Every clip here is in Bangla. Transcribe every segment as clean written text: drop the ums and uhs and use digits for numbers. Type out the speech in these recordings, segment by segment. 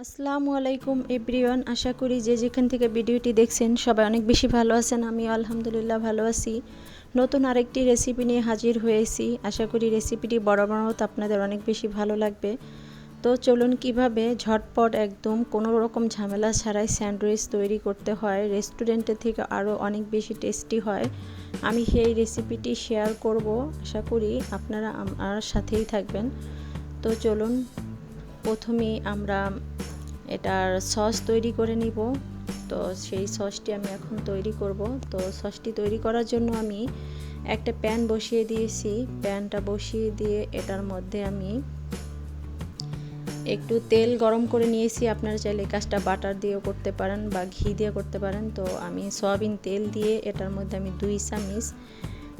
আসসালামু আলাইকুম এভরিওয়ান, আশা করি যে যেখান থেকে ভিডিওটি দেখছেন সবাই অনেক বেশি ভালো আছেন। আমি আলহামদুলিল্লাহ ভালো আছি। নতুন আরেকটি রেসিপি নিয়ে হাজির হয়েছি। আশা করি রেসিপিটি বরাবরত আপনাদের অনেক বেশি ভালো লাগবে। তো চলুন কিভাবে ঝটপট একদম কোনো রকম ঝামেলা ছাড়াই স্যান্ডউইচ তৈরি করতে হয়, রেস্টুরেন্টের থেকে আরও অনেক বেশি টেস্টি হয়, আমি সেই রেসিপিটি শেয়ার করব। আশা করি আপনারা আমার সাথেই থাকবেন। তো চলুন প্রথমেই আমরা এটার সস তৈরি করে নিব। তো সেই সসটি আমি এখন তৈরি করব। তো সসটি তৈরি করার জন্য আমি একটা প্যান বসিয়ে দিয়েছি। প্যানটা বসিয়ে দিয়ে এটার মধ্যে আমি একটু তেল গরম করে নিয়েছি। আপনারা চাইলে কাজটা বাটার দিয়েও করতে পারেন বা ঘি দিয়ে করতে পারেন। তো আমি সয়াবিন তেল দিয়ে এটার মধ্যে আমি 2 চামচ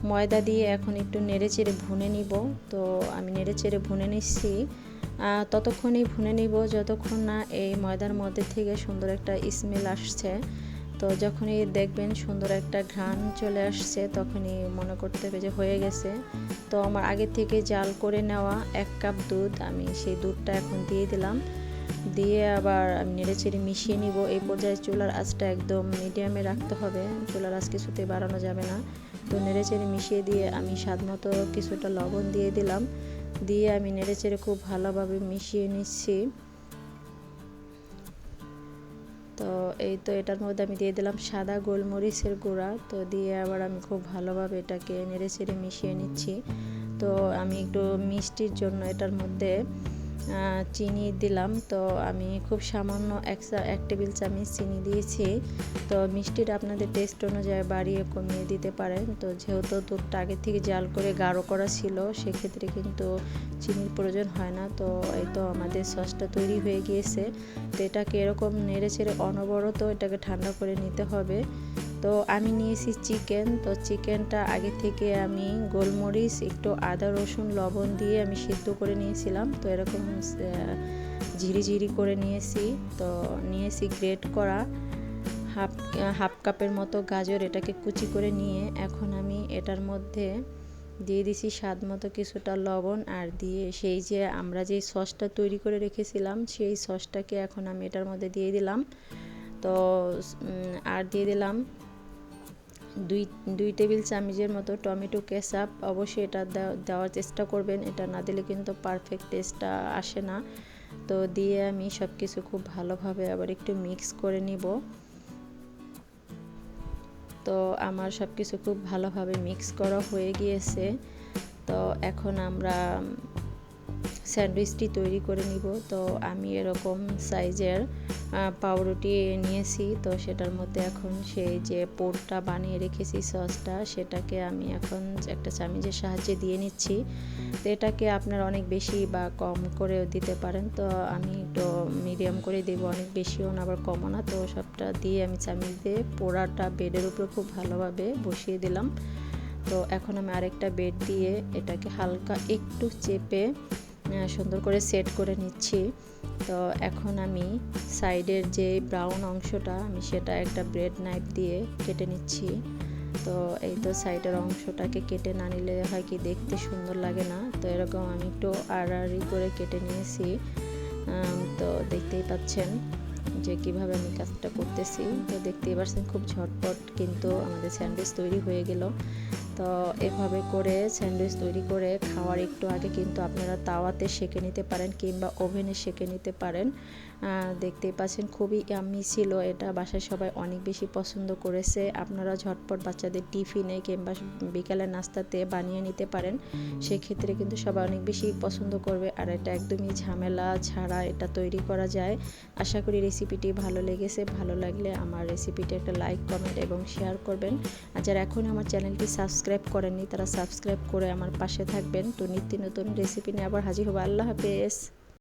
ময়দা দিয়ে এখন একটু নেড়েচেড়ে ভুনে নিব। তো আমি নেড়েচেড়ে ভুনে নিচ্ছি। ততক্ষণই ভুনে নিব যতক্ষণ না এই ময়দার মধ্যে থেকে সুন্দর একটা স্মেল আসছে। তো যখনই দেখবেন সুন্দর একটা ঘ্রাণ চলে আসছে তখনই মনে করতে হবে যে হয়ে গেছে। তো আমার আগে থেকে জাল করে নেওয়া 1 কাপ দুধ, আমি সেই দুধটা এখন দিয়ে দিলাম। দিয়ে আবার আমি নেড়েচেড়ে মিশিয়ে নিব। এই পর্যায়ে চুলার আঁচটা একদম মিডিয়ামে রাখতে হবে, চুলার আঁচ কিছুতে বাড়ানো যাবে না। তো নেড়েচেড়ে মিশিয়ে দিয়ে আমি স্বাদ মতো কিছুটা লবণ দিয়ে দিলাম। দিয়ে আমি নেড়েচেড়ে খুব ভালোভাবে মিশিয়ে নিচ্ছি। তো এই তো এটার মধ্যে আমি দিয়ে দিলাম সাদা গোলমরিচের গুঁড়া। তো দিয়ে আবার আমি খুব ভালোভাবে এটাকে নেড়েচেড়ে মিশিয়ে নিচ্ছি। তো আমি একটু মিষ্টির জন্য এটার মধ্যে চিনি দিলাম। তো আমি খুব সামান্য 1 টেবিল চামচ চিনি দিয়েছি। তো মিষ্টিটা আপনাদের টেস্ট অনুযায়ী বাড়িয়ে কমিয়ে দিতে পারেন। তো যেহেতু দুধটা আগে থেকে জাল করে গাঢ় করা ছিল, সেক্ষেত্রে কিন্তু চিনির প্রয়োজন হয় না। তো এই তো আমাদের সসটা তৈরি হয়ে গিয়েছে। তো এটাকে এরকম নেড়ে ছেড়ে অনবরত এটাকে ঠান্ডা করে নিতে হবে। তো আমি নিয়েছি চিকেন। তো চিকেনটা আগে থেকে আমি গোলমরিচ, একটু আদা রসুন লবণ দিয়ে আমি সিদ্ধ করে নিয়েছিলাম। তো এরকম ঝিরিঝিরি করে নিয়েছি। তো নিয়েছি গ্রেট করা হাফ কাপের মতো গাজর, এটাকে কুচি করে নিয়ে এখন আমি এটার মধ্যে দিয়ে দিছি স্বাদ মতো কিছুটা লবণ, আর দিয়ে সেই যে আমরা যে সসটা তৈরি করে রেখেছিলাম সেই সসটাকে এখন আমি এটার মধ্যে দিয়ে দিলাম। তো আর দিয়ে দিলাম 2 টেবিল চামচের মতো টমেটো কেচাপ। অবশ্যই এটা দেওয়ার চেষ্টা করবেন, এটা না দিলে কিন্তু পারফেক্ট টেস্টটা আসে না। তো দিয়ে আমি সব কিছু খুব ভালোভাবে আবার একটু মিক্স করে নিব। তো আমার সব কিছু খুব ভালোভাবে মিক্স করা হয়ে গিয়েছে। তো এখন আমরা স্যান্ডউইচটি তৈরি করে নিব। তো আমি এরকম সাইজের পাউরুটি নিয়েছি। তো সেটার মধ্যে এখন সেই যে পোরটা বানিয়ে রেখেছি সসটা, সেটাকে আমি এখন একটা চামচের সাহায্যে দিয়ে নিচ্ছি। তো এটাকে আপনারা অনেক বেশি বা কম করেও দিতে পারেন। তো আমি একটু মিডিয়াম করে দেবো, অনেক বেশিও না আবার কমও না। তো সবটা দিয়ে আমি চামচ দিয়ে পোড়াটা বেডের উপরে খুব ভালোভাবে বসিয়ে দিলাম। তো এখন আমি আরেকটা বেড দিয়ে এটাকে হালকা একটু চেপে সুন্দর করে সেট করে নিচ্ছি। তো এখন আমি সাইডের যে ব্রাউন অংশটা আমি সেটা একটা ব্রেড নাইফ দিয়ে কেটে নিচ্ছি। তো এই তো সাইডের অংশটাকে কেটে না নিলে হয় কি দেখতে সুন্দর লাগে না। তো এরকম আমি একটু আড়াআড়ি করে কেটে নিয়েছি। তো দেখতেই পাচ্ছেন যে কিভাবে আমি কাজটা করতেছি। তো দেখতেই পাচ্ছেন খুব ঝটপট কিন্তু আমাদের স্যান্ডউইচ তৈরি হয়ে গেল। তো এভাবে করে স্যান্ডউইচ তৈরি করে খাওয়ার একটু আগে কিন্তু আপনারা তাওয়াতে সেঁকে নিতে পারেন কিংবা ওভেনে সেঁকে নিতে পারেন। দেখতেই পাচ্ছেন খুবই ইয়াম্মি ছিল এটা, বাসায় সবাই অনেক বেশি পছন্দ করেছে। আপনারা ঝটপট বাচ্চাদের টিফিনে কিংবা বিকালের নাস্তাতে বানিয়ে নিতে পারেন, সেক্ষেত্রে কিন্তু সবাই অনেক বেশি পছন্দ করবে। আর এটা একদমই ঝামেলা ছাড়া এটা তৈরি করা যায়। আশা করি রেসিপিটি ভালো লেগেছে। ভালো লাগলে আমার রেসিপিটি একটা লাইক, কমেন্ট এবং শেয়ার করবেন। আর যারা এখন আমার চ্যানেলটি সাবস্ক্রাইব করেননি তারা সাবস্ক্রাইব করে আমার পাশে থাকবেন। তো নিত্য নতুন রেসিপি নিয়ে আবার হাজির হবো। আল্লাহ হাফেজ।